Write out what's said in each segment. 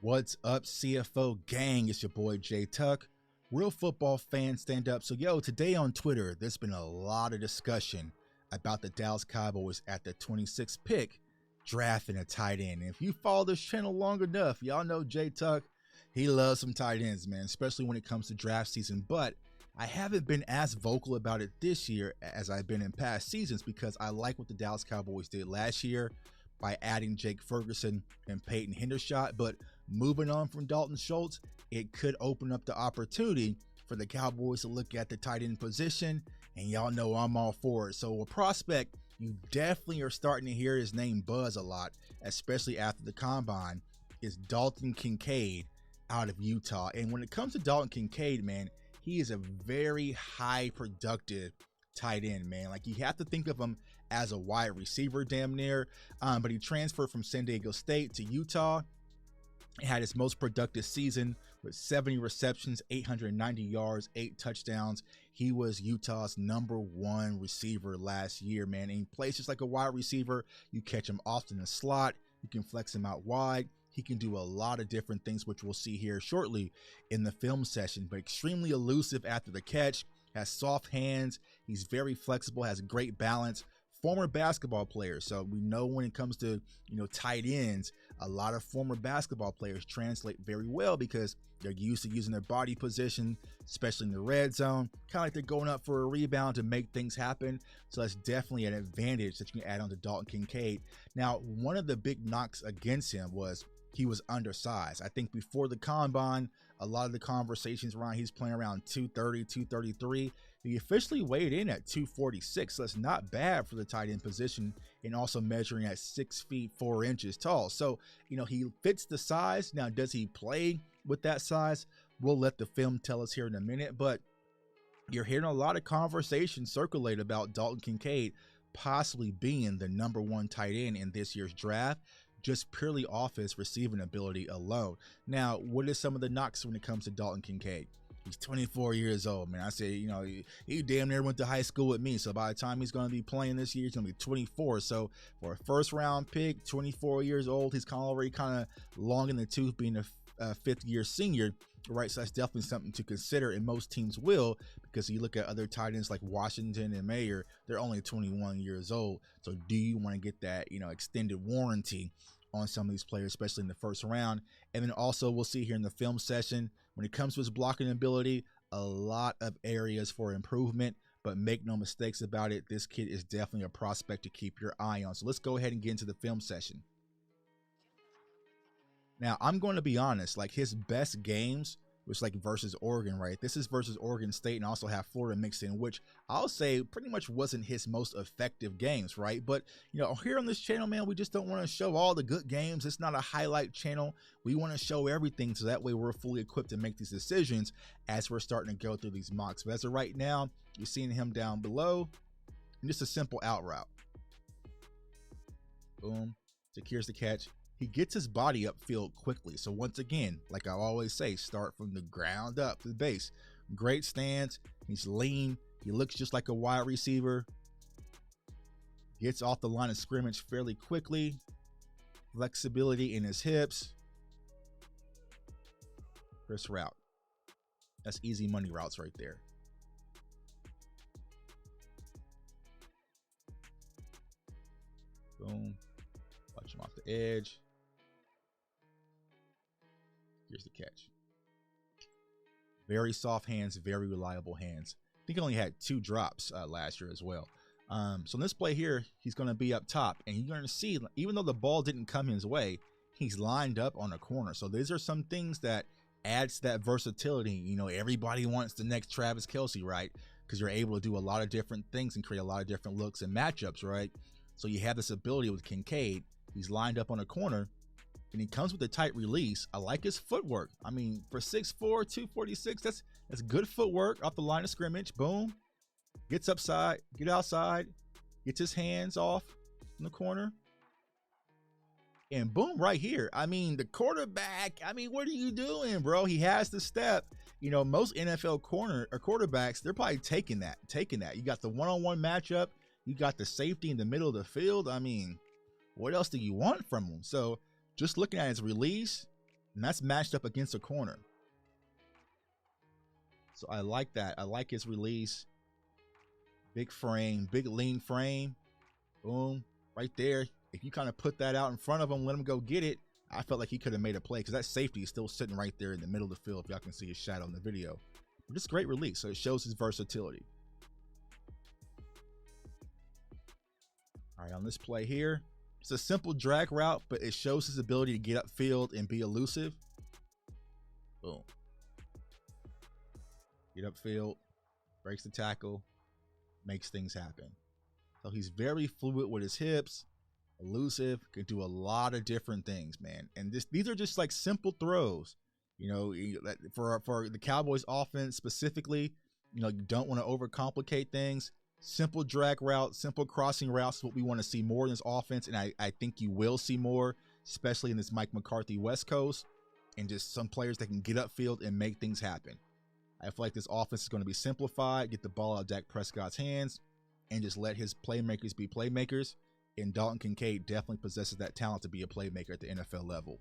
What's up, CFO gang? It's your boy Jay Tuck. Real football fans stand up. So today on Twitter, there's been a lot of discussion about the Dallas Cowboys at the 26th pick drafting a tight end. And if you follow this channel long enough, y'all know Jay Tuck, he loves some tight ends, man, especially when it comes to draft season. But I haven't been as vocal about it this year as I've been in past seasons because I like what the Dallas Cowboys did last year by adding Jake Ferguson and Peyton Hendershot. But moving on from Dalton Schultz, it could open up the opportunity for the Cowboys to look at the tight end position, and y'all know I'm all for it. So a prospect you definitely are starting to hear his name buzz a lot, especially after the combine, is Dalton Kincaid out of Utah. And when it comes to Dalton Kincaid, man, he is a very high productive tight end, man. Like, you have to think of him as a wide receiver damn near, but he transferred from San Diego State to Utah. He had his most productive season with 70 receptions, 890 yards, 8 touchdowns. He was Utah's #1 receiver last year, man. And he plays just like a wide receiver. You catch him often in the slot. You can flex him out wide. He can do a lot of different things, which we'll see here shortly in the film session, but extremely elusive after the catch, has soft hands. He's very flexible, has great balance. Former basketball players, so we know when it comes to tight ends, a lot of former basketball players translate very well because they're used to using their body position, especially in the red zone, kind of like they're going up for a rebound to make things happen. So that's definitely an advantage that you can add on to Dalton Kincaid. Now, one of the big knocks against him was he was undersized. I think before the combine, a lot of the conversations around he's playing around 230, 233. He officially weighed in at 246, so that's not bad for the tight end position, and also measuring at 6 feet 4 inches tall. So, he fits the size. Now, does he play with that size? We'll let the film tell us here in a minute, but you're hearing a lot of conversation circulate about Dalton Kincaid possibly being the #1 tight end in this year's draft, just purely off his receiving ability alone. Now, what are some of the knocks when it comes to Dalton Kincaid? He's 24 years old, man. I say, he damn near went to high school with me. So by the time he's going to be playing this year, he's going to be 24. So for a first-round pick, 24 years old, he's already kind of long in the tooth being a fifth-year senior, right? So that's definitely something to consider, and most teams will, because you look at other tight ends like Washington and Mayer, they're only 21 years old. So do you want to get that, extended warranty on some of these players, especially in the first round? And then also we'll see here in the film session, when it comes to his blocking ability, a lot of areas for improvement, but make no mistakes about it, this kid is definitely a prospect to keep your eye on. So let's go ahead and get into the film session. Now, I'm going to be honest, like, his best games was like versus Oregon, right? This is versus Oregon State, and also have Florida mixed in, which I'll say pretty much wasn't his most effective games, right? But, here on this channel, man, we just don't want to show all the good games. It's not a highlight channel. We want to show everything, so that way we're fully equipped to make these decisions as we're starting to go through these mocks. But as of right now, you're seeing him down below, and just a simple out route. Boom, secures the catch. He gets his body upfield quickly. So once again, like I always say, start from the ground up to the base. Great stance. He's lean. He looks just like a wide receiver. Gets off the line of scrimmage fairly quickly. Flexibility in his hips. First route. That's easy money routes right there. Boom. Watch him off the edge. Here's the catch. Very soft hands, very reliable hands. I think he only had 2 drops last year as well. So in this play here, he's going to be up top, and you're going to see, even though the ball didn't come his way, he's lined up on a corner. So these are some things that adds that versatility. Everybody wants the next Travis Kelce, right? Because you're able to do a lot of different things and create a lot of different looks and matchups, right? So you have this ability with Kincaid. He's lined up on a corner, and he comes with a tight release. I like his footwork. I mean, for 6'4", 246, that's good footwork off the line of scrimmage. Boom. Gets upside, get outside, gets his hands off in the corner. And boom, right here. I mean, the quarterback, what are you doing, bro? He has the step. Most NFL quarterbacks, they're probably taking that. You got the one-on-one matchup. You got the safety in the middle of the field. I mean, what else do you want from him? So just looking at his release, and that's matched up against a corner. So I like that. I like his release. Big frame, big lean frame. Boom, right there. If you kind of put that out in front of him, let him go get it, I felt like he could have made a play because that safety is still sitting right there in the middle of the field. If y'all can see his shadow in the video. But it's great release, so it shows his versatility. All right, on this play here, it's a simple drag route, but it shows his ability to get upfield and be elusive. Boom. Get upfield, breaks the tackle, makes things happen. So he's very fluid with his hips, elusive, can do a lot of different things, man. And these are just like simple throws. You know, for the Cowboys offense specifically, you know, you don't want to overcomplicate things. Simple drag routes, simple crossing routes is what we want to see more in this offense. And I think you will see more, especially in this Mike McCarthy West Coast, and just some players that can get upfield and make things happen. I feel like this offense is going to be simplified, get the ball out of Dak Prescott's hands, and just let his playmakers be playmakers. And Dalton Kincaid definitely possesses that talent to be a playmaker at the NFL level.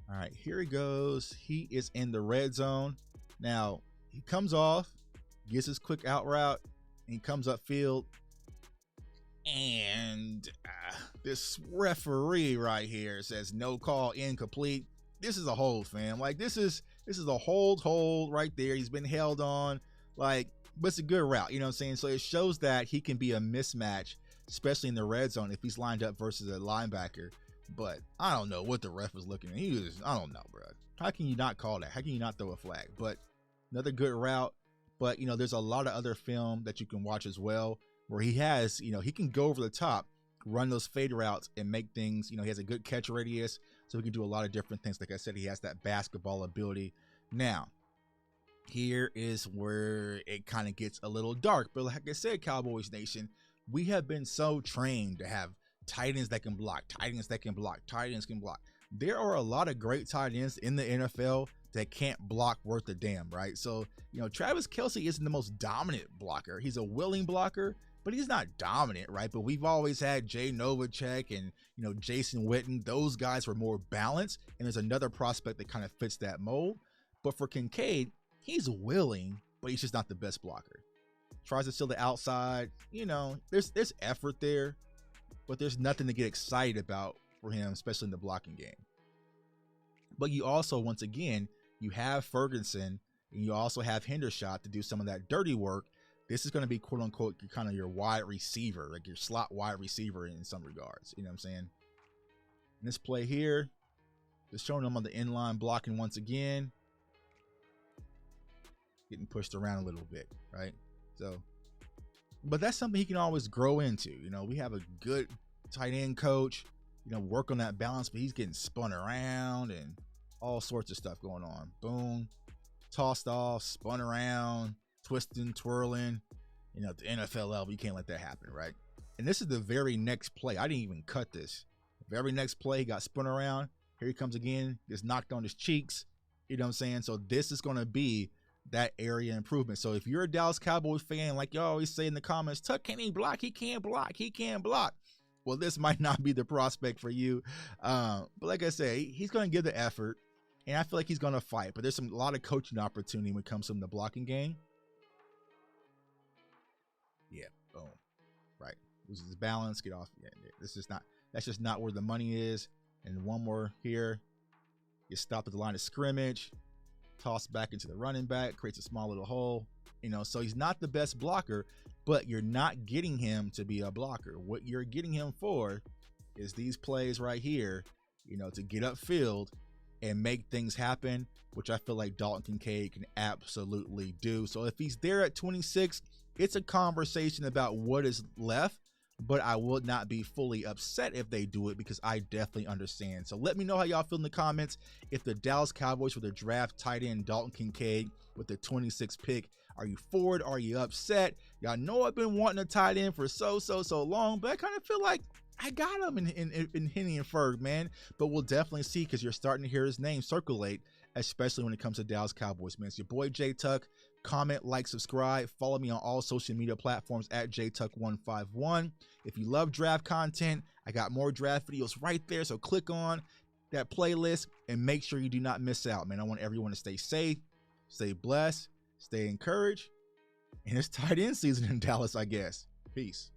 All right, here he goes. He is in the red zone. Now, he comes off, gets his quick out route, and he comes upfield. And this referee right here says no call, incomplete. This is a hold, fam. Like, this is a hold right there. He's been held on, like, but it's a good route, you know what I'm saying? So it shows that he can be a mismatch, especially in the red zone if he's lined up versus a linebacker. But I don't know what the ref was looking at. I don't know, bro. How can you not call that? How can you not throw a flag? But another good route. But, you know, there's a lot of other film that you can watch as well where he has, you know, he can go over the top, run those fade routes and make things, you know, he has a good catch radius. So he can do a lot of different things. Like I said, he has that basketball ability. Now, here is where it kind of gets a little dark. But like I said, Cowboys Nation, we have been so trained to have tight ends that can block, tight ends that can block, tight ends can block. There are a lot of great tight ends in the NFL that can't block worth a damn, right? So, you know, Travis Kelce isn't the most dominant blocker. He's a willing blocker, but he's not dominant, right? But we've always had Jay Novacek and, you know, Jason Witten. Those guys were more balanced, and there's another prospect that kind of fits that mold. But for Kincaid, he's willing, but he's just not the best blocker. Tries to steal the outside. You know, there's effort there, but there's nothing to get excited about for him, especially in the blocking game. But you also, once again, you have Ferguson, and you also have Hendershot to do some of that dirty work. This is going to be, quote unquote, kind of your wide receiver, like your slot wide receiver in some regards. You know what I'm saying? In this play here, just showing them on the inline blocking once again. Getting pushed around a little bit, right? So, but that's something he can always grow into. You know, we have a good tight end coach, you know, work on that balance, but he's getting spun around and all sorts of stuff going on. Boom, tossed off, spun around, twisting, twirling. You know, at the NFL level, you can't let that happen, right? And this is the very next play. I didn't even cut this. The very next play, he got spun around. Here he comes again, gets knocked on his cheeks. You know what I'm saying? So this is going to be that area improvement. So if you're a Dallas Cowboys fan, like you always say in the comments, Tuck, can he block? He can't block. He can't block. Well, this might not be the prospect for you. But like I say, he's going to give the effort, and I feel like he's going to fight. But there's a lot of coaching opportunity when it comes to the blocking game. Yeah, boom, right. Loses his balance, get off. Yeah, that's just not where the money is. And one more here, get stopped at the line of scrimmage, tossed back into the running back, creates a small little hole. You know, so he's not the best blocker, but you're not getting him to be a blocker. What you're getting him for is these plays right here, you know, to get upfield and make things happen, which I feel like Dalton Kincaid can absolutely do. So if he's there at 26, it's a conversation about what is left, but I would not be fully upset if they do it because I definitely understand. So let me know how y'all feel in the comments. If the Dallas Cowboys were to draft tight end Dalton Kincaid with the 26th pick, are you for it? Are you upset? Y'all know I've been wanting a tight end for so long, but I kind of feel like I got him in Henny and Ferg, man. But we'll definitely see because you're starting to hear his name circulate especially when it comes to Dallas Cowboys, man. It's your boy J Tuck. Comment, like, subscribe. Follow me on all social media platforms at JTuck151. If you love draft content, I got more draft videos right there. So click on that playlist and make sure you do not miss out, man. I want everyone to stay safe, stay blessed, stay encouraged. And it's tight end season in Dallas, I guess. Peace.